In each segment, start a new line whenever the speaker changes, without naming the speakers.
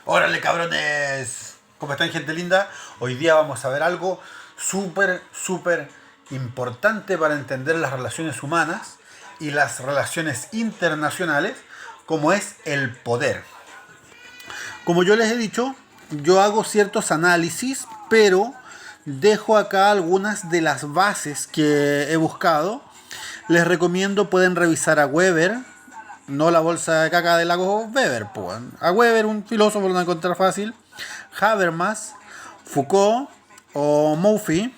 Órale, cabrones. ¿Cómo están, gente linda? Hoy día vamos a ver algo súper importante para entender las relaciones humanas y las relaciones internacionales, como es el poder. Como yo les he dicho, yo hago ciertos análisis, pero dejo acá algunas de las bases que he buscado. Les recomiendo, pueden revisar a Weber, no la bolsa de caca del lago Weber, pues. A Weber, un filósofo, lo van a encontrar fácil. Habermas, Foucault o Mouffy.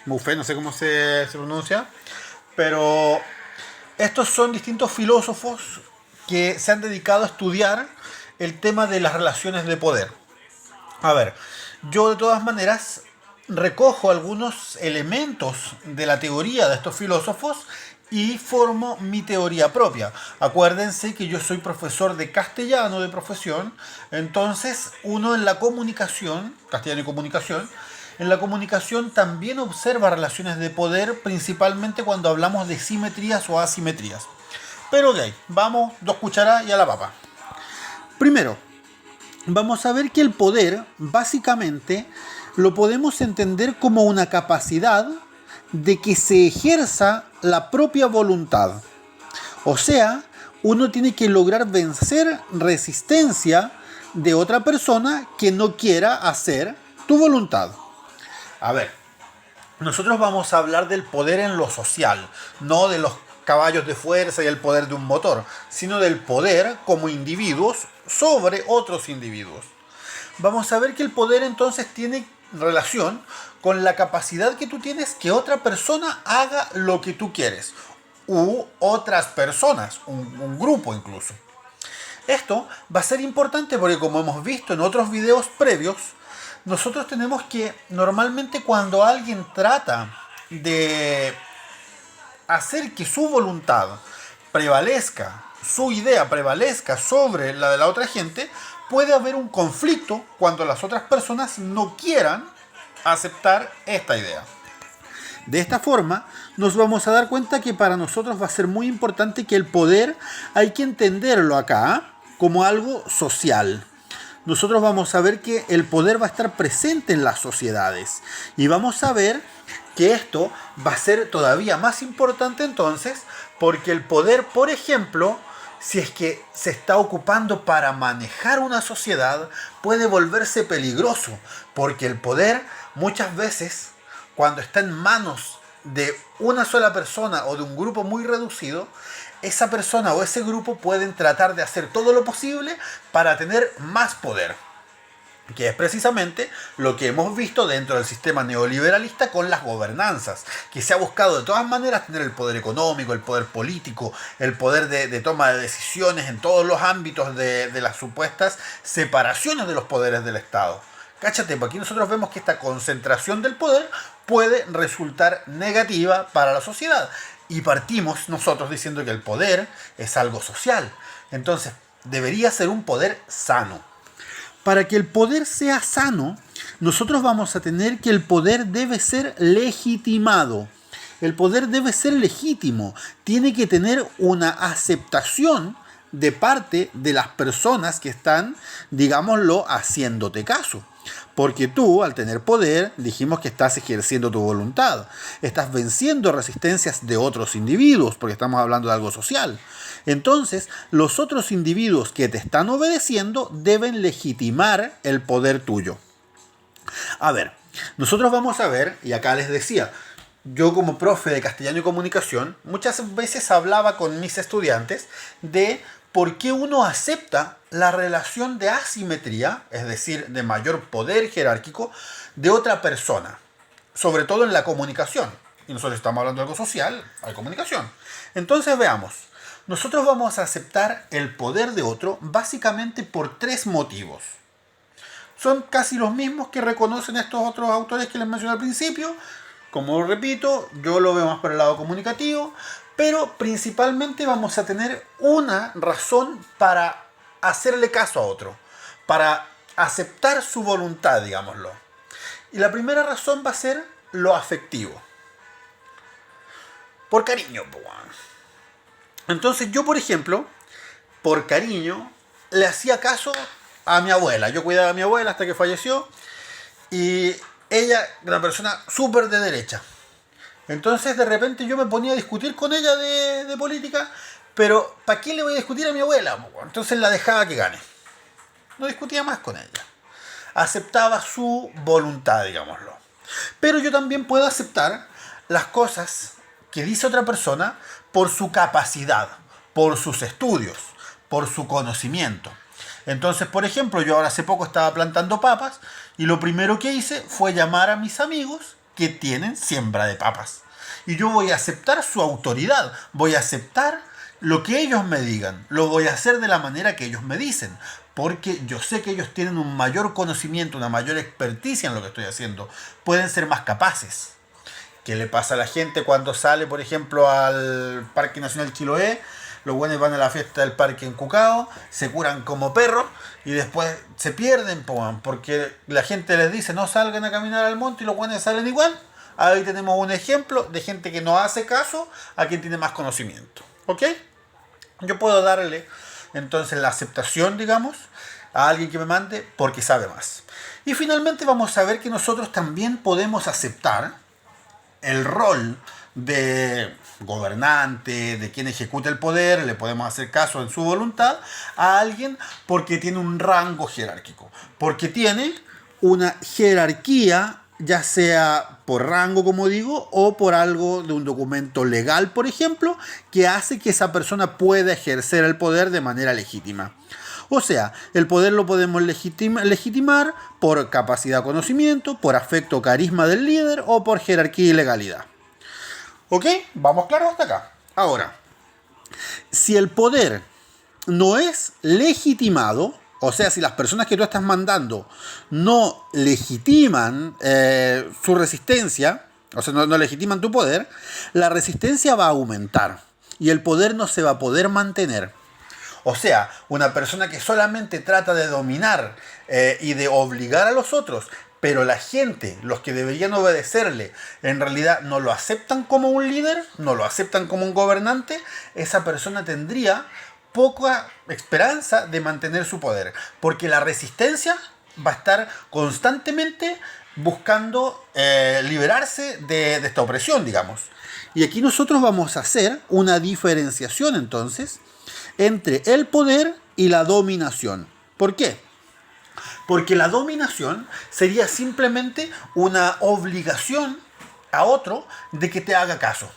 Mouffet, no sé cómo se pronuncia. Pero estos son distintos filósofos que se han dedicado a estudiar el tema de las relaciones de poder. A ver, yo de todas maneras recojo algunos elementos de la teoría de estos filósofos y formo mi teoría propia. Acuérdense que yo soy profesor de castellano de profesión, entonces uno en la comunicación, castellano y comunicación, en la comunicación también observa relaciones de poder, principalmente cuando hablamos de simetrías o asimetrías. Pero ok, vamos, 2 cucharadas y a la papa. Primero, vamos a ver que el poder básicamente lo podemos entender como una capacidad de que se ejerza la propia voluntad. O sea, uno tiene que lograr vencer resistencia de otra persona que no quiera hacer tu voluntad. A ver, nosotros vamos a hablar del poder en lo social, no de los caballos de fuerza y el poder de un motor, sino del poder como individuos sobre otros individuos. Vamos a ver que el poder entonces tiene relación con la capacidad que tú tienes que otra persona haga lo que tú quieres. U otras personas, un grupo incluso. Esto va a ser importante porque, como hemos visto en otros videos previos, nosotros tenemos que normalmente cuando alguien trata de hacer que su voluntad prevalezca, su idea prevalezca sobre la de la otra gente, puede haber un conflicto cuando las otras personas no quieran aceptar esta idea. De esta forma, nos vamos a dar cuenta que para nosotros va a ser muy importante que el poder hay que entenderlo acá como algo social. Nosotros vamos a ver que el poder va a estar presente en las sociedades y vamos a ver que esto va a ser todavía más importante entonces porque el poder, por ejemplo, si es que se está ocupando para manejar una sociedad, puede volverse peligroso porque el poder muchas veces, cuando está en manos de una sola persona o de un grupo muy reducido, esa persona o ese grupo pueden tratar de hacer todo lo posible para tener más poder, que es precisamente lo que hemos visto dentro del sistema neoliberalista con las gobernanzas, que se ha buscado de todas maneras tener el poder económico, el poder político, el poder de toma de decisiones en todos los ámbitos de las supuestas separaciones de los poderes del Estado. Cáchate, porque aquí nosotros vemos que esta concentración del poder puede resultar negativa para la sociedad. Y partimos nosotros diciendo que el poder es algo social. Entonces, debería ser un poder sano. Para que el poder sea sano, nosotros vamos a tener que el poder debe ser legitimado. El poder debe ser legítimo. Tiene que tener una aceptación de parte de las personas que están, digámoslo, haciéndote caso. Porque tú, al tener poder, dijimos que estás ejerciendo tu voluntad. Estás venciendo resistencias de otros individuos, porque estamos hablando de algo social. Entonces, los otros individuos que te están obedeciendo deben legitimar el poder tuyo. A ver, nosotros vamos a ver, y acá les decía, yo como profe de castellano y comunicación, muchas veces hablaba con mis estudiantes de por qué uno acepta la relación de asimetría, es decir, de mayor poder jerárquico, de otra persona, sobre todo en la comunicación. Y nosotros estamos hablando de algo social, hay comunicación. Entonces veamos, nosotros vamos a aceptar el poder de otro básicamente por 3 motivos. Son casi los mismos que reconocen estos otros autores que les mencioné al principio. Como repito, yo lo veo más por el lado comunicativo, pero principalmente vamos a tener una razón para hacerle caso a otro, para aceptar su voluntad, digámoslo. Y la primera razón va a ser lo afectivo. Por cariño, po. Entonces yo, por ejemplo, por cariño, le hacía caso a mi abuela. Yo cuidaba a mi abuela hasta que falleció. Y ella, una persona súper de derecha. Entonces de repente yo me ponía a discutir con ella de política. Pero ¿para qué le voy a discutir a mi abuela? Entonces la dejaba que gane. No discutía más con ella. Aceptaba su voluntad, digámoslo. Pero yo también puedo aceptar las cosas que dice otra persona por su capacidad, por sus estudios, por su conocimiento. Entonces, por ejemplo, yo ahora hace poco estaba plantando papas y lo primero que hice fue llamar a mis amigos que tienen siembra de papas. Y yo voy a aceptar su autoridad, voy a aceptar lo que ellos me digan, lo voy a hacer de la manera que ellos me dicen, porque yo sé que ellos tienen un mayor conocimiento, una mayor experticia en lo que estoy haciendo, pueden ser más capaces. ¿Qué le pasa a la gente cuando sale, por ejemplo, al Parque Nacional Chiloé? Los buenos van a la fiesta del parque en Cucao, se curan como perros y después se pierden, porque la gente les dice no salgan a caminar al monte y los buenos salen igual. Ahí tenemos un ejemplo de gente que no hace caso a quien tiene más conocimiento. ¿Ok? Yo puedo darle entonces la aceptación, digamos, a alguien que me mande porque sabe más. Y finalmente vamos a ver que nosotros también podemos aceptar el rol de gobernante, de quien ejecuta el poder, le podemos hacer caso en su voluntad a alguien porque tiene un rango jerárquico, porque tiene una jerarquía, ya sea por rango, como digo, o por algo de un documento legal, por ejemplo, que hace que esa persona pueda ejercer el poder de manera legítima. O sea, el poder lo podemos legitimar por capacidad, conocimiento, por afecto o carisma del líder o por jerarquía y legalidad. ¿Ok? Vamos claros hasta acá. Ahora, si el poder no es legitimado, o sea, si las personas que tú estás mandando no legitiman su resistencia, o sea, no legitiman tu poder, la resistencia va a aumentar y el poder no se va a poder mantener. O sea, una persona que solamente trata de dominar y de obligar a los otros, pero la gente, los que deberían obedecerle, en realidad no lo aceptan como un líder, no lo aceptan como un gobernante, esa persona tendría poca esperanza de mantener su poder, porque la resistencia va a estar constantemente buscando liberarse de esta opresión, digamos. Y aquí nosotros vamos a hacer una diferenciación entonces entre el poder y la dominación. ¿Por qué? Porque la dominación sería simplemente una obligación a otro de que te haga caso.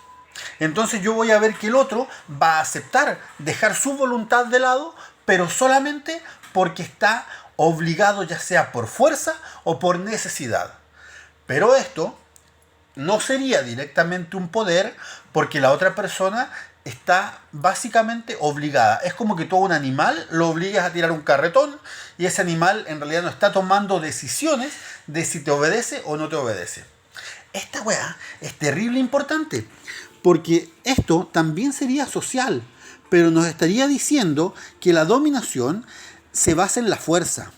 Entonces yo voy a ver que el otro va a aceptar dejar su voluntad de lado, pero solamente porque está obligado, ya sea por fuerza o por necesidad. Pero esto no sería directamente un poder porque la otra persona está básicamente obligada. Es como que tú a un animal lo obligas a tirar un carretón y ese animal en realidad no está tomando decisiones de si te obedece o no te obedece. Esta weá es terrible importante porque esto también sería social, pero nos estaría diciendo que la dominación se basa en la fuerza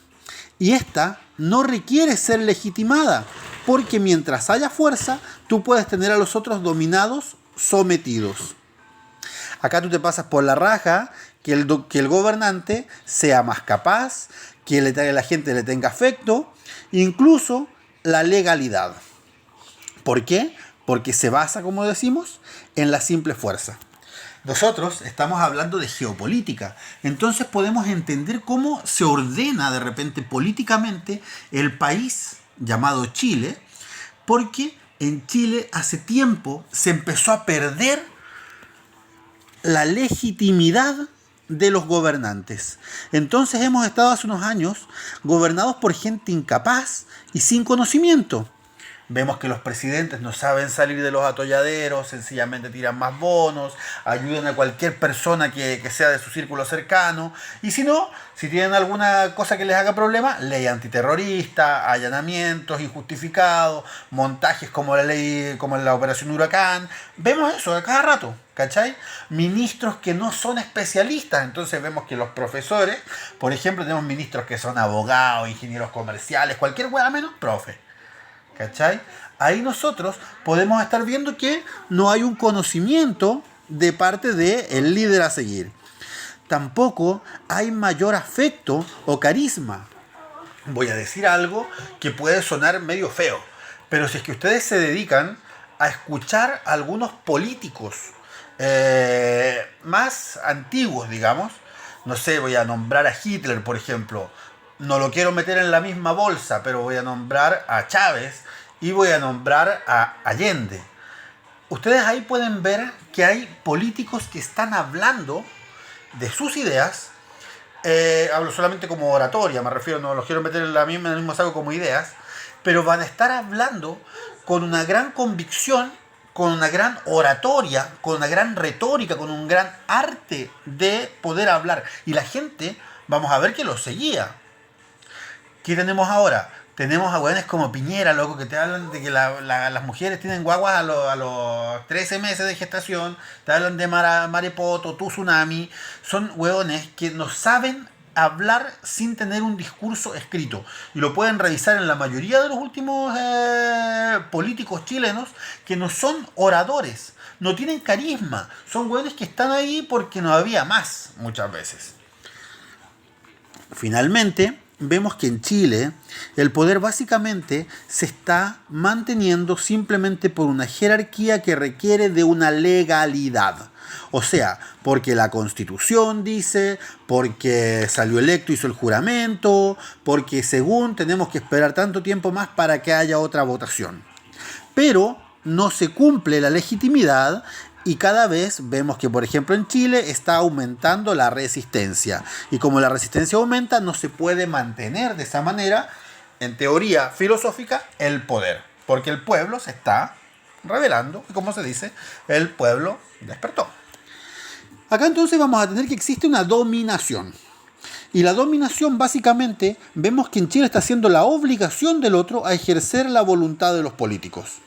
y esta no requiere ser legitimada porque mientras haya fuerza tú puedes tener a los otros dominados, sometidos. Acá tú te pasas por la raja que el gobernante sea más capaz, que la gente le tenga afecto, incluso la legalidad. ¿Por qué? Porque se basa, como decimos, en la simple fuerza. Nosotros estamos hablando de geopolítica, entonces podemos entender cómo se ordena de repente políticamente el país llamado Chile, porque en Chile hace tiempo se empezó a perder la legitimidad de los gobernantes. Entonces hemos estado hace unos años gobernados por gente incapaz y sin conocimiento. Vemos que los presidentes no saben salir de los atolladeros, sencillamente tiran más bonos, ayudan a cualquier persona que sea de su círculo cercano. Y si no, si tienen alguna cosa que les haga problema, ley antiterrorista, allanamientos injustificados, montajes como la ley, como la operación Huracán. Vemos eso a cada rato, ¿cachai? Ministros que no son especialistas. Entonces vemos que los profesores, por ejemplo, tenemos ministros que son abogados, ingenieros comerciales, cualquier hueá menos profe. ¿Cachai? Ahí nosotros podemos estar viendo que no hay un conocimiento de parte del líder a seguir. tampoco hay mayor afecto o carisma. Voy a decir algo que puede sonar medio feo, pero si es que ustedes se dedican a escuchar a algunos políticos más antiguos, digamos, no sé, voy a nombrar a Hitler, por ejemplo, no lo quiero meter en la misma bolsa, pero voy a nombrar a Chávez y voy a nombrar a Allende. Ustedes ahí pueden ver que hay políticos que están hablando de sus ideas. Hablo solamente como oratoria, me refiero, no los quiero meter en el mismo saco como ideas, pero van a estar hablando con una gran convicción, con una gran oratoria, con una gran retórica, con un gran arte de poder hablar. Y la gente, vamos a ver que los seguía. ¿Qué tenemos ahora? Tenemos a hueones como Piñera, loco, que te hablan de que las mujeres tienen guaguas a los 13 meses de gestación, te hablan de Marepoto, tu tsunami. Son hueones que no saben hablar sin tener un discurso escrito. Y lo pueden revisar en la mayoría de los últimos políticos chilenos, que no son oradores, no tienen carisma. Son hueones que están ahí porque no había más, muchas veces. Finalmente, vemos que en Chile el poder básicamente se está manteniendo simplemente por una jerarquía que requiere de una legalidad. O sea, porque la Constitución dice, porque salió electo, hizo el juramento, porque según tenemos que esperar tanto tiempo más para que haya otra votación. Pero no se cumple la legitimidad. Y cada vez vemos que, por ejemplo, en Chile está aumentando la resistencia. Y como la resistencia aumenta, no se puede mantener de esa manera, en teoría filosófica, el poder. Porque el pueblo se está rebelando. Y como se dice, el pueblo despertó. Acá entonces vamos a tener que existe una dominación. Y la dominación básicamente vemos que en Chile está siendo la obligación del otro a ejercer la voluntad de los políticos.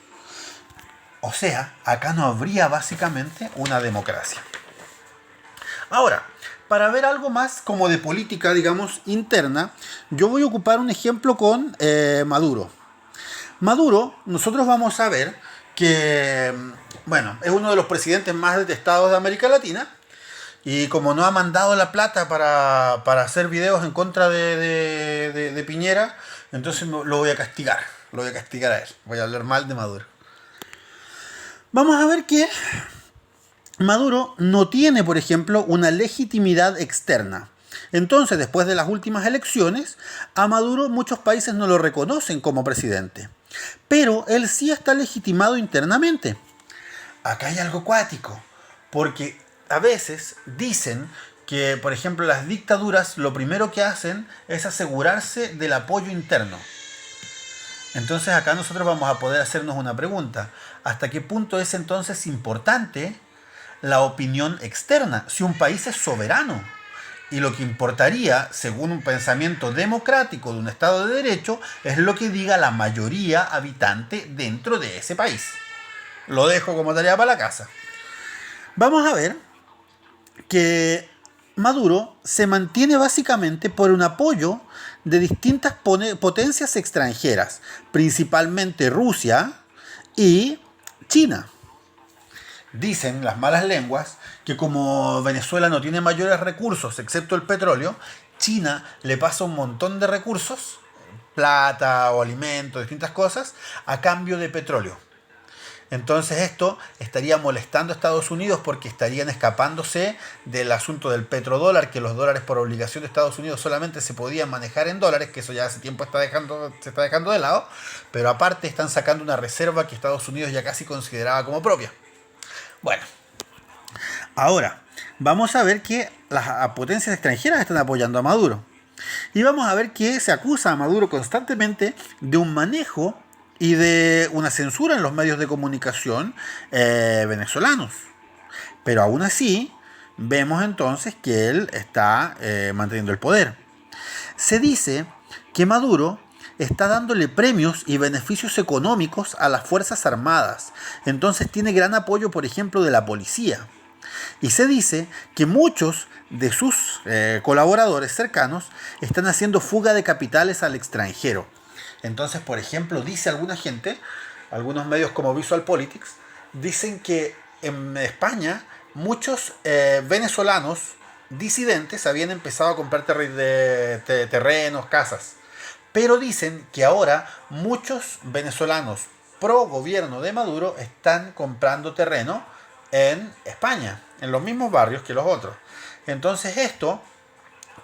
O sea, acá no habría básicamente una democracia. Ahora, para ver algo más como de política, digamos, interna, yo voy a ocupar un ejemplo con Maduro. Maduro, nosotros vamos a ver que, bueno, es uno de los presidentes más detestados de América Latina. Y como no ha mandado la plata para hacer videos en contra de Piñera, entonces lo voy a castigar. Lo voy a castigar a él. Voy a hablar mal de Maduro. Vamos a ver que Maduro no tiene, por ejemplo, una legitimidad externa. Entonces, después de las últimas elecciones, a Maduro muchos países no lo reconocen como presidente. Pero él sí está legitimado internamente. Acá hay algo cuático, porque a veces dicen que, por ejemplo, las dictaduras lo primero que hacen es asegurarse del apoyo interno. Entonces acá nosotros vamos a poder hacernos una pregunta. ¿Hasta qué punto es entonces importante la opinión externa? Si un país es soberano y lo que importaría, según un pensamiento democrático de un Estado de Derecho, es lo que diga la mayoría habitante dentro de ese país. Lo dejo como tarea para la casa. Vamos a ver que Maduro se mantiene básicamente por un apoyo de distintas potencias extranjeras, principalmente Rusia y China. Dicen las malas lenguas que como Venezuela no tiene mayores recursos excepto el petróleo, China le pasa un montón de recursos, plata o alimentos, distintas cosas, a cambio de petróleo. Entonces esto estaría molestando a Estados Unidos porque estarían escapándose del asunto del petrodólar, que los dólares por obligación de Estados Unidos solamente se podían manejar en dólares, que eso ya hace tiempo se está dejando de lado, pero aparte están sacando una reserva que Estados Unidos ya casi consideraba como propia. Bueno, ahora vamos a ver que las potencias extranjeras están apoyando a Maduro. Y vamos a ver que se acusa a Maduro constantemente de un manejo y de una censura en los medios de comunicación venezolanos. Pero aún así, vemos entonces que él está manteniendo el poder. Se dice que Maduro está dándole premios y beneficios económicos a las Fuerzas Armadas. Entonces tiene gran apoyo, por ejemplo, de la policía. Y se dice que muchos de sus colaboradores cercanos están haciendo fuga de capitales al extranjero. Entonces, por ejemplo, dice alguna gente, algunos medios como Visual Politics, dicen que en España muchos venezolanos disidentes habían empezado a comprar terrenos, casas. Pero dicen que ahora muchos venezolanos pro gobierno de Maduro están comprando terreno en España, en los mismos barrios que los otros. Entonces esto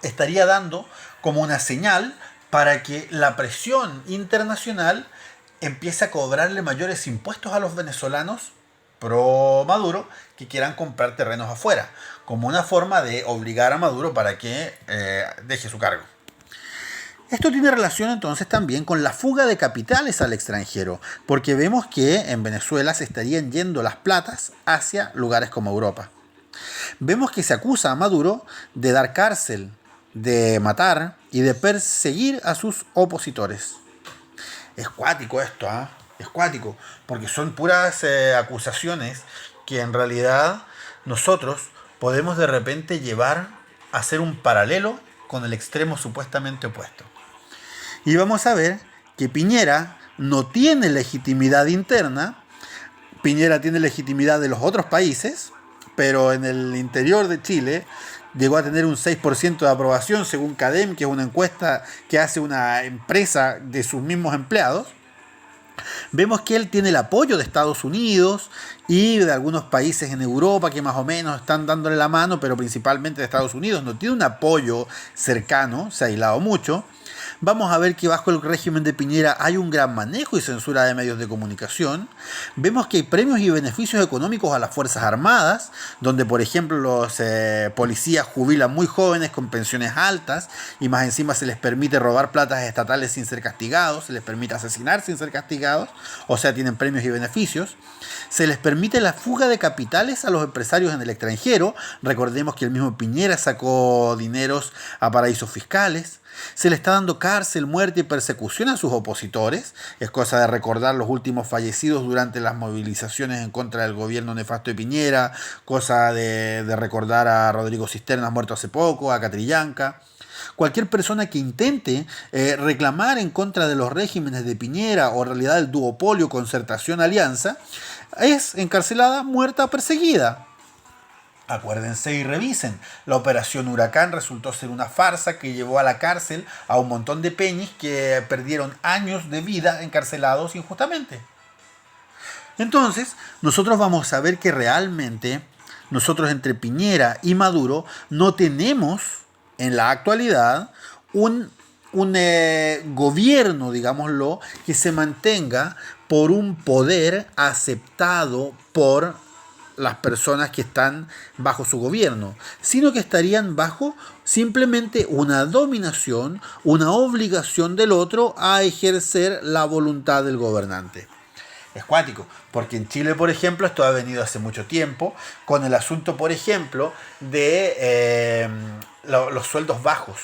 estaría dando como una señal para que la presión internacional empiece a cobrarle mayores impuestos a los venezolanos pro Maduro que quieran comprar terrenos afuera, como una forma de obligar a Maduro para que deje su cargo. Esto tiene relación entonces también con la fuga de capitales al extranjero, porque vemos que en Venezuela se estarían yendo las platas hacia lugares como Europa. Vemos que se acusa a Maduro de dar cárcel, de matar y de perseguir a sus opositores. Es cuático esto, ¿eh? Es cuático, porque son puras acusaciones que en realidad nosotros podemos de repente llevar a hacer un paralelo con el extremo supuestamente opuesto. Y vamos a ver que Piñera no tiene legitimidad interna. Piñera tiene legitimidad de los otros países, pero en el interior de Chile llegó a tener un 6% de aprobación según CADEM, que es una encuesta que hace una empresa de sus mismos empleados. Vemos que él tiene el apoyo de Estados Unidos y de algunos países en Europa que más o menos están dándole la mano, pero principalmente de Estados Unidos. No tiene un apoyo cercano, se ha aislado mucho. Vamos a ver que bajo el régimen de Piñera hay un gran manejo y censura de medios de comunicación. Vemos que hay premios y beneficios económicos a las Fuerzas Armadas, donde por ejemplo los policías jubilan muy jóvenes con pensiones altas y más encima se les permite robar platas estatales sin ser castigados, se les permite asesinar sin ser castigados, o sea, tienen premios y beneficios. Se les permite la fuga de capitales a los empresarios en el extranjero. Recordemos que el mismo Piñera sacó dineros a paraísos fiscales. Se le está dando cárcel, muerte y persecución a sus opositores. Es cosa de recordar los últimos fallecidos durante las movilizaciones en contra del gobierno nefasto de Piñera. Cosa de recordar a Rodrigo Cisterna, muerto hace poco, a Catrillanca. Cualquier persona que intente reclamar en contra de los regímenes de Piñera o en realidad el duopolio, concertación, alianza, es encarcelada, muerta o perseguida. Acuérdense y revisen. La operación Huracán resultó ser una farsa que llevó a la cárcel a un montón de peñis que perdieron años de vida encarcelados injustamente. Entonces, nosotros vamos a ver que realmente nosotros entre Piñera y Maduro no tenemos en la actualidad un gobierno, digámoslo, que se mantenga por un poder aceptado por las personas que están bajo su gobierno, sino que estarían bajo simplemente una dominación, una obligación del otro a ejercer la voluntad del gobernante. Es cuático, porque en Chile, por ejemplo, esto ha venido hace mucho tiempo, con el asunto, por ejemplo, de los sueldos bajos.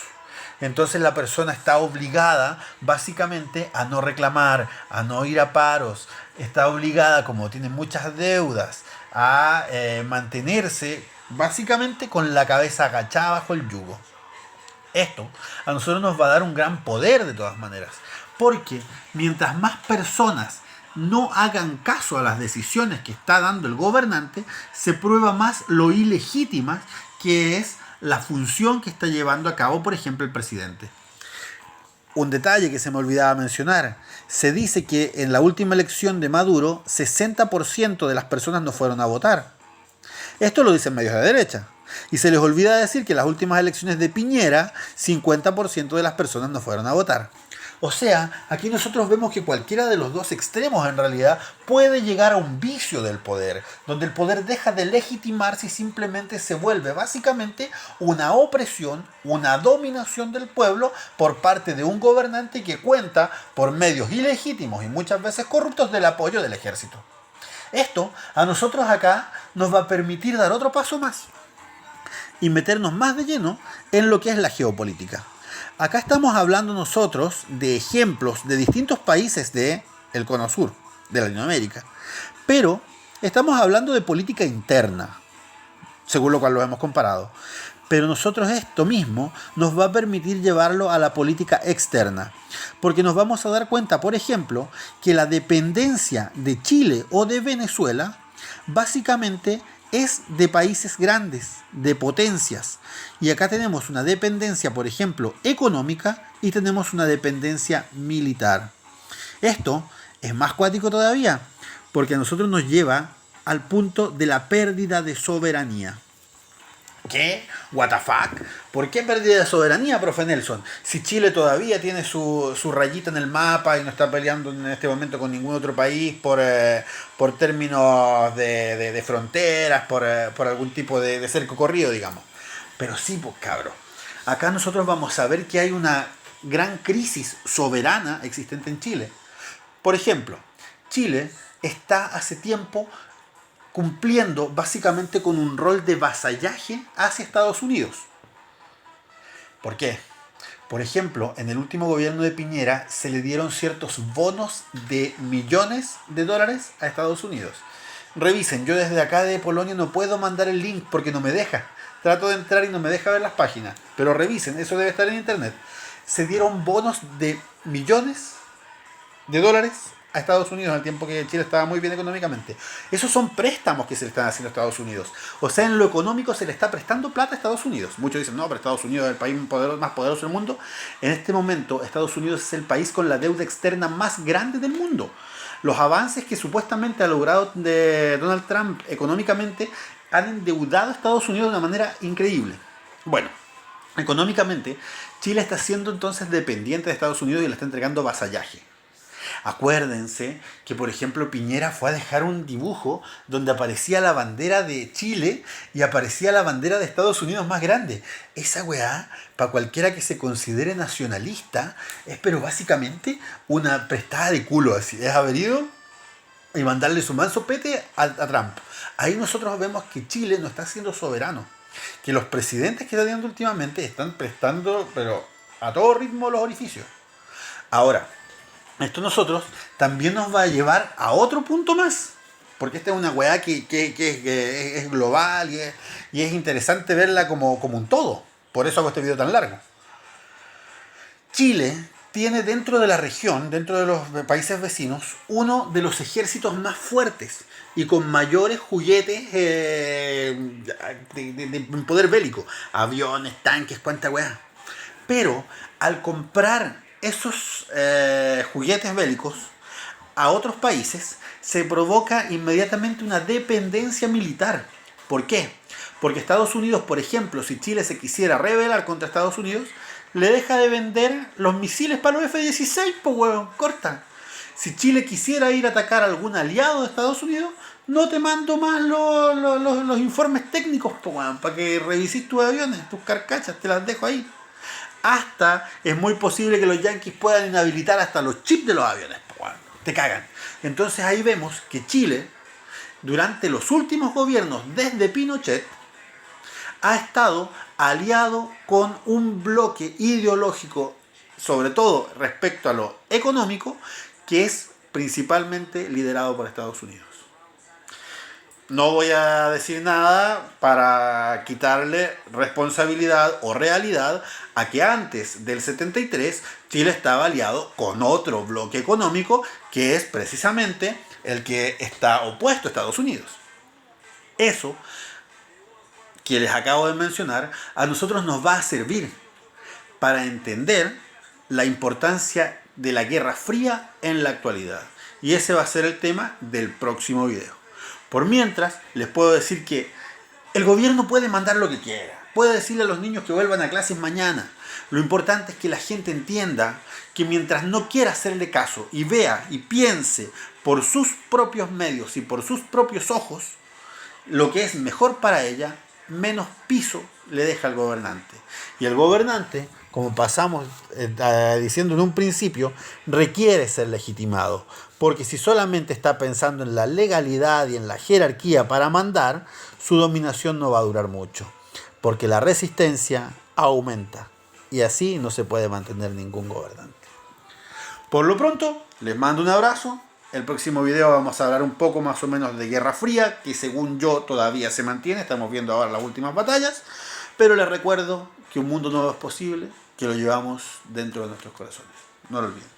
Entonces la persona está obligada básicamente a no reclamar, a no ir a paros, está obligada, como tiene muchas deudas, a mantenerse básicamente con la cabeza agachada bajo el yugo. Esto a nosotros nos va a dar un gran poder de todas maneras, porque mientras más personas no hagan caso a las decisiones que está dando el gobernante, se prueba más lo ilegítima que es la función que está llevando a cabo, por ejemplo, el presidente. Un detalle que se me olvidaba mencionar. Se dice que en la última elección de Maduro, 60% de las personas no fueron a votar. Esto lo dicen medios de derecha. Y se les olvida decir que en las últimas elecciones de Piñera, 50% de las personas no fueron a votar. O sea, aquí nosotros vemos que cualquiera de los dos extremos en realidad puede llegar a un vicio del poder, donde el poder deja de legitimarse y simplemente se vuelve básicamente una opresión, una dominación del pueblo por parte de un gobernante que cuenta por medios ilegítimos y muchas veces corruptos del apoyo del ejército. Esto a nosotros acá nos va a permitir dar otro paso más y meternos más de lleno en lo que es la geopolítica. Acá estamos hablando nosotros de ejemplos de distintos países del Cono Sur, de Latinoamérica. Pero estamos hablando de política interna, según lo cual lo hemos comparado. Pero nosotros esto mismo nos va a permitir llevarlo a la política externa. Porque nos vamos a dar cuenta, por ejemplo, que la dependencia de Chile o de Venezuela básicamente es de países grandes, de potencias. Y acá tenemos una dependencia, por ejemplo, económica y tenemos una dependencia militar. Esto es más cuático todavía, porque a nosotros nos lleva al punto de la pérdida de soberanía. ¿Qué? ¿What the fuck? ¿Por qué pérdida de soberanía, profe Nelson? Si Chile todavía tiene su rayita en el mapa y no está peleando en este momento con ningún otro país por términos de fronteras, por algún tipo de cerco corrido, digamos. Pero sí, pues cabros. Acá nosotros vamos a ver que hay una gran crisis soberana existente en Chile. Por ejemplo, Chile está hace tiempo cumpliendo básicamente con un rol de vasallaje hacia Estados Unidos. ¿Por qué? Por ejemplo, en el último gobierno de Piñera se le dieron ciertos bonos de millones de dólares a Estados Unidos. Revisen, yo desde acá de Polonia no puedo mandar el link porque no me deja. Trato de entrar y no me deja ver las páginas. Pero revisen, eso debe estar en internet. Se dieron bonos de millones de dólares a Estados Unidos en el tiempo que Chile estaba muy bien económicamente. Esos son préstamos que se le están haciendo a Estados Unidos. O sea, en lo económico se le está prestando plata a Estados Unidos. Muchos dicen, no, pero Estados Unidos es el país más poderoso del mundo. En este momento, Estados Unidos es el país con la deuda externa más grande del mundo. Los avances que supuestamente ha logrado Donald Trump económicamente han endeudado a Estados Unidos de una manera increíble. Bueno, económicamente, Chile está siendo entonces dependiente de Estados Unidos y le está entregando vasallaje. Acuérdense que, por ejemplo, Piñera fue a dejar un dibujo donde aparecía la bandera de Chile y aparecía la bandera de Estados Unidos más grande. Esa weá, para cualquiera que se considere nacionalista, es pero básicamente una prestada de culo, así. Es haber ido y mandarle su manso pete a Trump. Ahí nosotros vemos que Chile no está siendo soberano. Que los presidentes que están teniendo últimamente están prestando, pero a todo ritmo, los orificios. Ahora, esto nosotros también nos va a llevar a otro punto más. Porque esta es una weá que es global y es interesante verla como un todo. Por eso hago este video tan largo. Chile tiene dentro de la región, dentro de los países vecinos, uno de los ejércitos más fuertes y con mayores juguetes de poder bélico. Aviones, tanques, cuánta weá. Pero al comprar esos juguetes bélicos a otros países, se provoca inmediatamente una dependencia militar. ¿Por qué? Porque Estados Unidos, por ejemplo, si Chile se quisiera rebelar contra Estados Unidos, le deja de vender los misiles para los F-16, pues huevón, corta. Si Chile quisiera ir a atacar a algún aliado de Estados Unidos, no te mando más los informes técnicos, pues huevón, para que revises tus aviones, tus carcachas, te las dejo ahí. Hasta es muy posible que los yanquis puedan inhabilitar hasta los chips de los aviones, pues huevón, te cagan. Entonces ahí vemos que Chile, durante los últimos gobiernos desde Pinochet, ha estado aliado con un bloque ideológico, sobre todo respecto a lo económico, que es principalmente liderado por Estados Unidos. No voy a decir nada para quitarle responsabilidad o realidad a que antes del 73 Chile estaba aliado con otro bloque económico que es precisamente el que está opuesto a Estados Unidos. Eso que les acabo de mencionar, a nosotros nos va a servir para entender la importancia de la Guerra Fría en la actualidad. Y ese va a ser el tema del próximo video. Por mientras, les puedo decir que el gobierno puede mandar lo que quiera. Puede decirle a los niños que vuelvan a clases mañana. Lo importante es que la gente entienda que mientras no quiera hacerle caso y vea y piense por sus propios medios y por sus propios ojos lo que es mejor para ella, menos piso le deja al gobernante. Y el gobernante, como pasamos diciendo en un principio, requiere ser legitimado. Porque si solamente está pensando en la legalidad y en la jerarquía para mandar, su dominación no va a durar mucho. Porque la resistencia aumenta. Y así no se puede mantener ningún gobernante. Por lo pronto, les mando un abrazo. El próximo video vamos a hablar un poco más o menos de Guerra Fría, que según yo todavía se mantiene. Estamos viendo ahora las últimas batallas. Pero les recuerdo que un mundo nuevo es posible, que lo llevamos dentro de nuestros corazones. No lo olviden.